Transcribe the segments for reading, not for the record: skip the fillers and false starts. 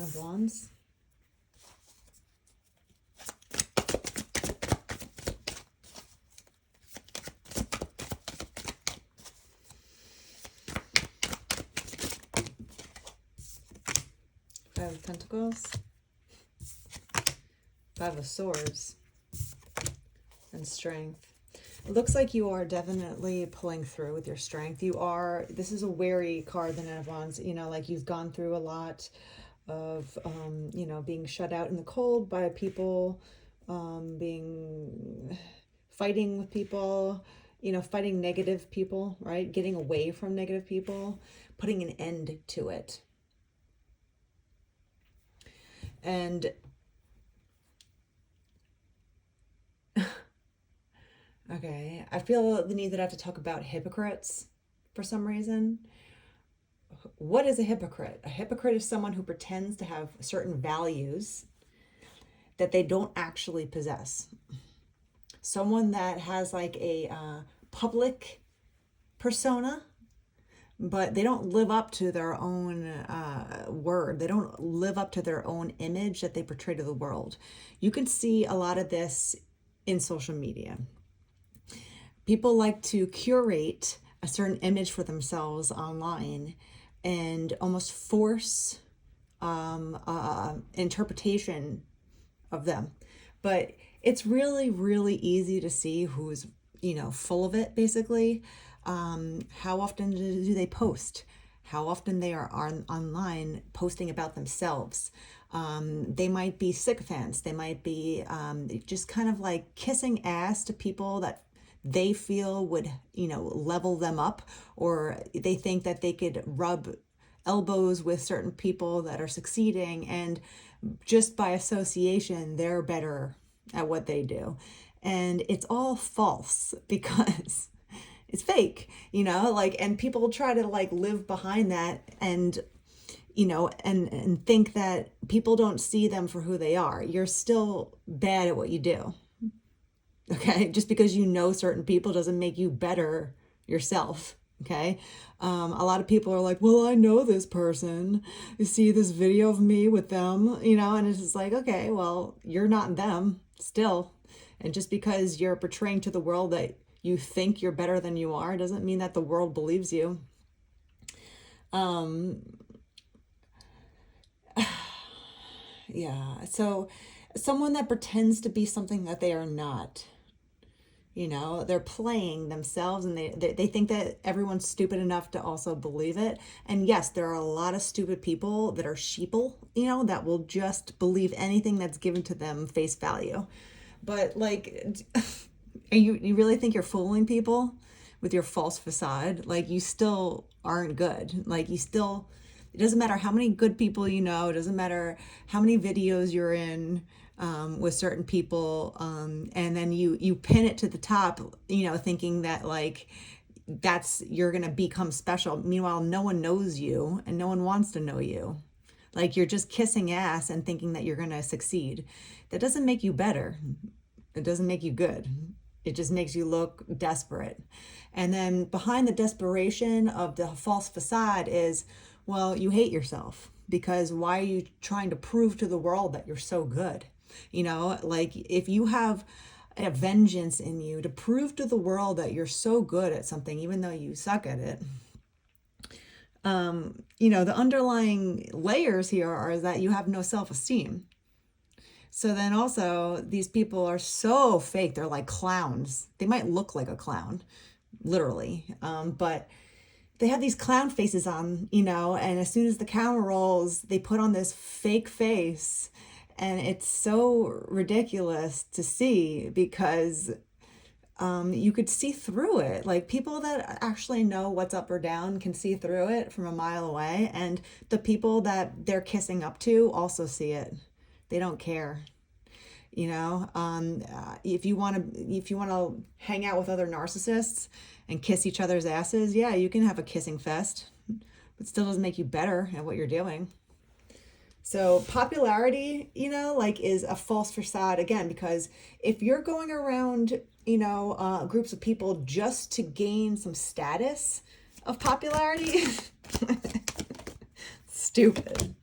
Nine of Wands. Five of Pentacles. Five of Swords. And Strength. It looks like you are definitely pulling through with your strength. You are, this is a wary card, the Nine of Wands. You know, like you've gone through a lot of, you know, being shut out in the cold by people, fighting with people, you know, fighting negative people, right? Getting away from negative people, putting an end to it. And okay, I feel the need that I have to talk about hypocrites for some reason. What is a hypocrite? A hypocrite is someone who pretends to have certain values that they don't actually possess. Someone that has like a public persona, but they don't live up to their own word. They don't live up to their own image that they portray to the world. You can see a lot of this in social media. People like to curate a certain image for themselves online and almost force interpretation of them. But it's really, really easy to see who's, you know, full of it, basically. How often do they post? How often they are online posting about themselves. They might be sycophants. They might be just kind of like kissing ass to people that they feel would, you know, level them up, or they think that they could rub elbows with certain people that are succeeding, and just by association, they're better at what they do. And it's all false because it's fake, you know, like, and people try to like live behind that and, you know, and think that people don't see them for who they are. You're still bad at what you do. Okay, just because you know certain people doesn't make you better yourself. Okay, a lot of people are like, well, I know this person. You see this video of me with them, you know, and it's just like, okay, well, you're not them still. And just because you're portraying to the world that you think you're better than you are doesn't mean that the world believes you. Yeah, so someone that pretends to be something that they are not. You know, they're playing themselves, and they think that everyone's stupid enough to also believe it. And yes, there are a lot of stupid people that are sheeple, you know, that will just believe anything that's given to them face value. But like, you really think you're fooling people with your false facade? Like, you still aren't good. Like, you still, it doesn't matter how many good people you know, it doesn't matter how many videos you're in, with certain people, and then you pin it to the top, you know, thinking that like that's, you're gonna become special. Meanwhile, no one knows you and no one wants to know you. Like, you're just kissing ass and thinking that you're gonna succeed. That doesn't make you better. It doesn't make you good. It just makes you look desperate. And then behind the desperation of the false facade is, well, you hate yourself, because why are you trying to prove to the world that you're so good? You know, like, if you have a vengeance in you to prove to the world that you're so good at something, even though you suck at it, you know, the underlying layers here are that you have no self-esteem. So then also, these people are so fake. They're like clowns. They might look like a clown, literally, but they have these clown faces on, you know, and as soon as the camera rolls, they put on this fake face. And it's so ridiculous to see, because you could see through it. Like, people that actually know what's up or down can see through it from a mile away. And the people that they're kissing up to also see it. They don't care. You know, if you want to hang out with other narcissists and kiss each other's asses, yeah, you can have a kissing fest, but still doesn't make you better at what you're doing. So popularity, you know, like, is a false facade again, because if you're going around, you know, groups of people just to gain some status of popularity, stupid.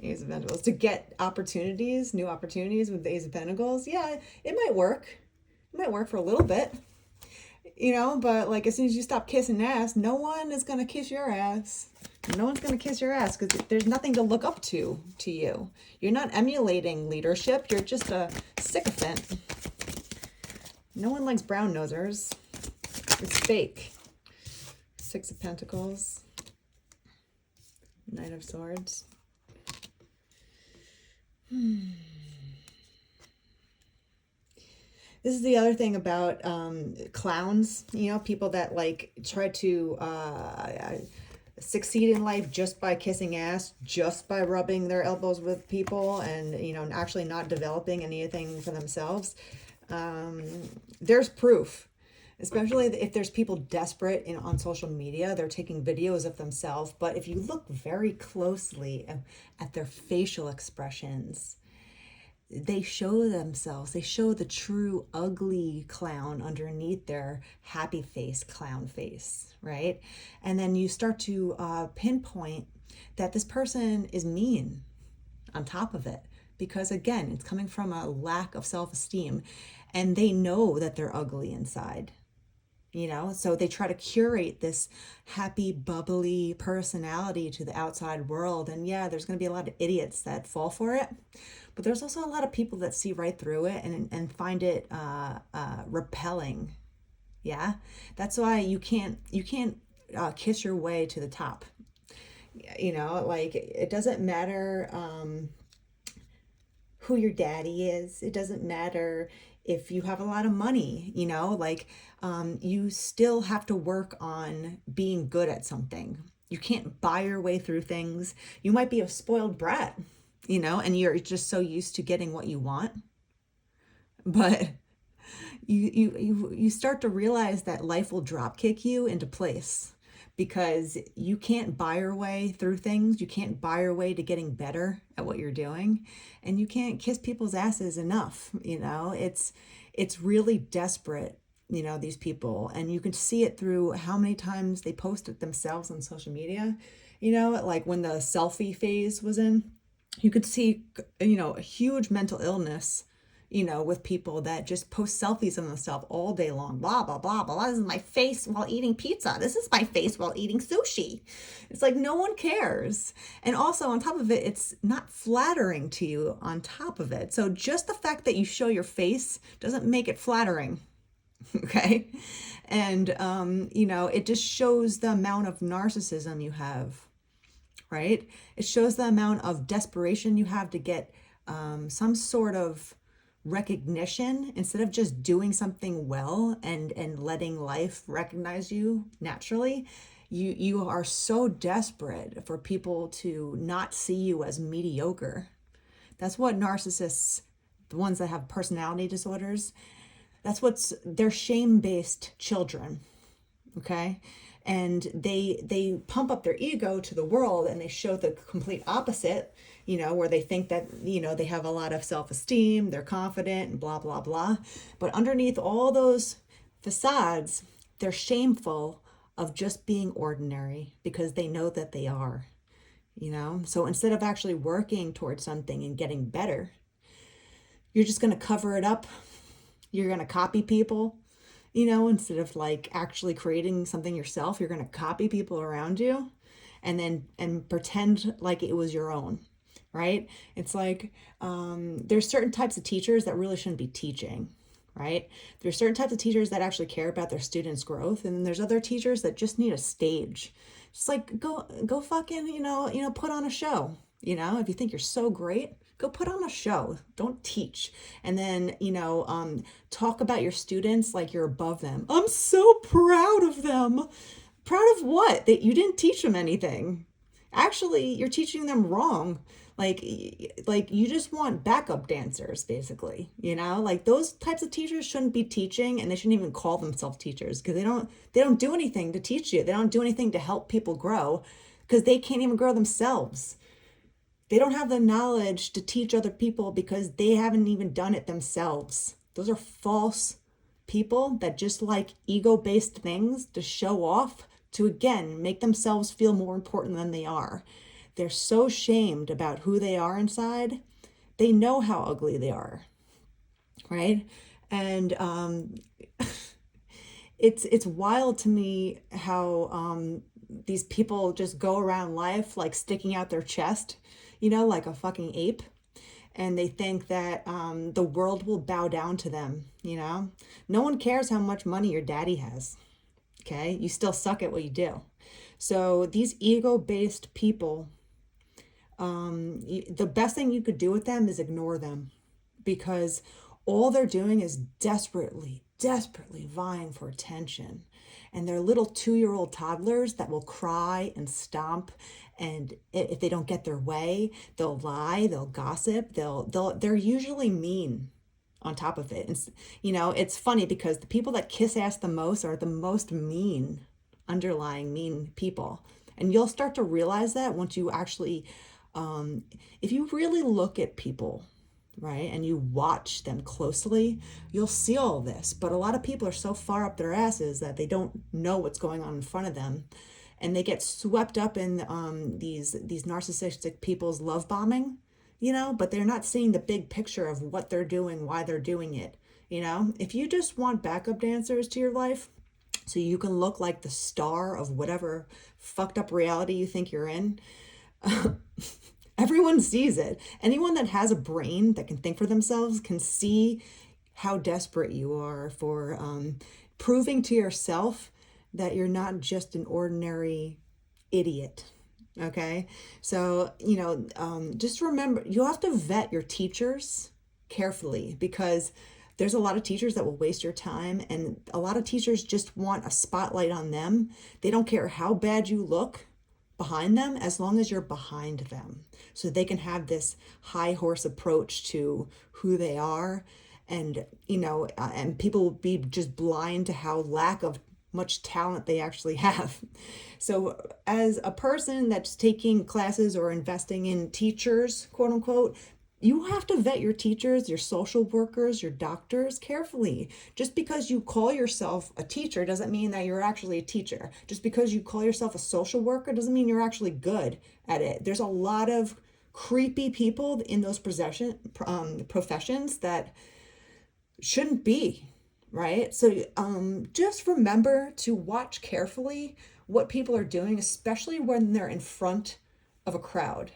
Ace of Pentacles. To get opportunities, new opportunities with the Ace of Pentacles. Yeah, it might work. It might work for a little bit. But like as soon as you stop kissing ass, no one is going to kiss your ass. No one's going to kiss your ass because there's nothing to look up to you. You're not emulating leadership. You're just a sycophant. No one likes brown nosers. It's fake. Six of Pentacles. Knight of Swords. This is the other thing about clowns, people that like try to succeed in life just by kissing ass, just by rubbing their elbows with people and, actually not developing anything for themselves. There's proof, especially if there's people desperate on social media, they're taking videos of themselves. But if you look very closely at their facial expressions, they show themselves, they show the true ugly clown underneath their happy face, clown face, right? And then you start to pinpoint that this person is mean on top of it, because again, it's coming from a lack of self-esteem and they know that they're ugly inside. So they try to curate this happy, bubbly personality to the outside world. And yeah, there's going to be a lot of idiots that fall for it. But there's also a lot of people that see right through it and find it repelling. Yeah, that's why you can't kiss your way to the top. Like it doesn't matter who your daddy is. It doesn't matter if you have a lot of money. You still have to work on being good at something. You can't buy your way through things. You might be a spoiled brat, and you're just so used to getting what you want. But you start to realize that life will drop kick you into place because you can't buy your way through things. You can't buy your way to getting better at what you're doing, and you can't kiss people's asses enough. It's really desperate, these people, and you can see it through how many times they post it themselves on social media. Like when the selfie phase was in, you could see, a huge mental illness, with people that just post selfies of themselves all day long. Blah, blah, blah, blah. This is my face while eating pizza. This is my face while eating sushi. It's like no one cares. And also on top of it, it's not flattering to you on top of it. So just the fact that you show your face doesn't make it flattering. Okay. And, it just shows the amount of narcissism you have. Right? It shows the amount of desperation you have to get some sort of recognition instead of just doing something well and letting life recognize you naturally. You are so desperate for people to not see you as mediocre. That's what narcissists, the ones that have personality disorders, they're shame-based children. Okay? And they pump up their ego to the world and they show the complete opposite, where they think that, they have a lot of self-esteem, they're confident and blah, blah, blah. But underneath all those facades, they're shameful of just being ordinary because they know that they are, So instead of actually working towards something and getting better, you're just going to cover it up. You're going to copy people. Instead of like actually creating something yourself, you're going to copy people around you and pretend like it was your own, right? It's like there's certain types of teachers that really shouldn't be teaching, right? There's certain types of teachers that actually care about their students' growth, and then there's other teachers that just need a stage. Just like go fucking, put on a show. If you think you're so great, go put on a show. Don't teach. And then, talk about your students like you're above them. I'm so proud of them. Proud of what? That you didn't teach them anything. Actually, you're teaching them wrong. Like you just want backup dancers, basically. Like those types of teachers shouldn't be teaching, and they shouldn't even call themselves teachers because they don't do anything to teach you. They don't do anything to help people grow because they can't even grow themselves. They don't have the knowledge to teach other people because they haven't even done it themselves. Those are false people that just like ego-based things to show off, to again, make themselves feel more important than they are. they're so shamed about who they are inside. They know how ugly they are, right? And it's wild to me how these people just go around life like sticking out their chest, like a fucking ape, and they think that the world will bow down to them. No one cares how much money your daddy has. Okay, you still suck at what you do. So these ego-based people, the best thing you could do with them is ignore them, because all they're doing is desperately, desperately vying for attention. And they're little 2-year-old toddlers that will cry and stomp. And if they don't get their way, they'll lie, they'll gossip, they're usually mean on top of it. And, it's funny because the people that kiss ass the most are the most mean, underlying mean people. And you'll start to realize that once you actually, if you really look at people, right, and you watch them closely, you'll see all of this. But a lot of people are so far up their asses that they don't know what's going on in front of them, and they get swept up in these narcissistic people's love bombing, but they're not seeing the big picture of what they're doing, why they're doing it. If you just want backup dancers to your life so you can look like the star of whatever fucked up reality you think you're in, everyone sees it. Anyone that has a brain that can think for themselves can see how desperate you are for proving to yourself that you're not just an ordinary idiot. Okay, so just remember, you have to vet your teachers carefully, because there's a lot of teachers that will waste your time, and a lot of teachers just want a spotlight on them. They don't care how bad you look behind them, as long as you're behind them, so they can have this high horse approach to who they are. And and people will be just blind to how lack of much talent they actually have. So as a person that's taking classes or investing in teachers, quote unquote, you have to vet your teachers, your social workers, your doctors carefully. Just because you call yourself a teacher doesn't mean that you're actually a teacher. Just because you call yourself a social worker doesn't mean you're actually good at it. There's a lot of creepy people in those professions that shouldn't be, right? So just remember to watch carefully what people are doing, especially when they're in front of a crowd,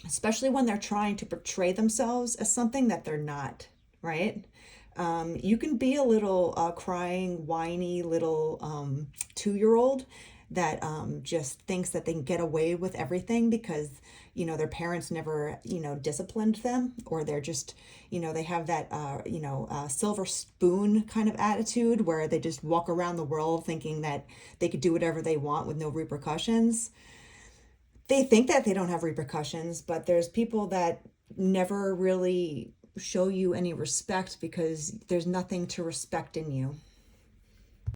especially when they're trying to portray themselves as something that they're not, right? You can be a little crying, whiny little 2-year-old that just thinks that they can get away with everything because, their parents never, disciplined them, or they're just, they have that, silver spoon kind of attitude where they just walk around the world thinking that they could do whatever they want with no repercussions. They think that they don't have repercussions, but there's people that never really show you any respect because there's nothing to respect in you.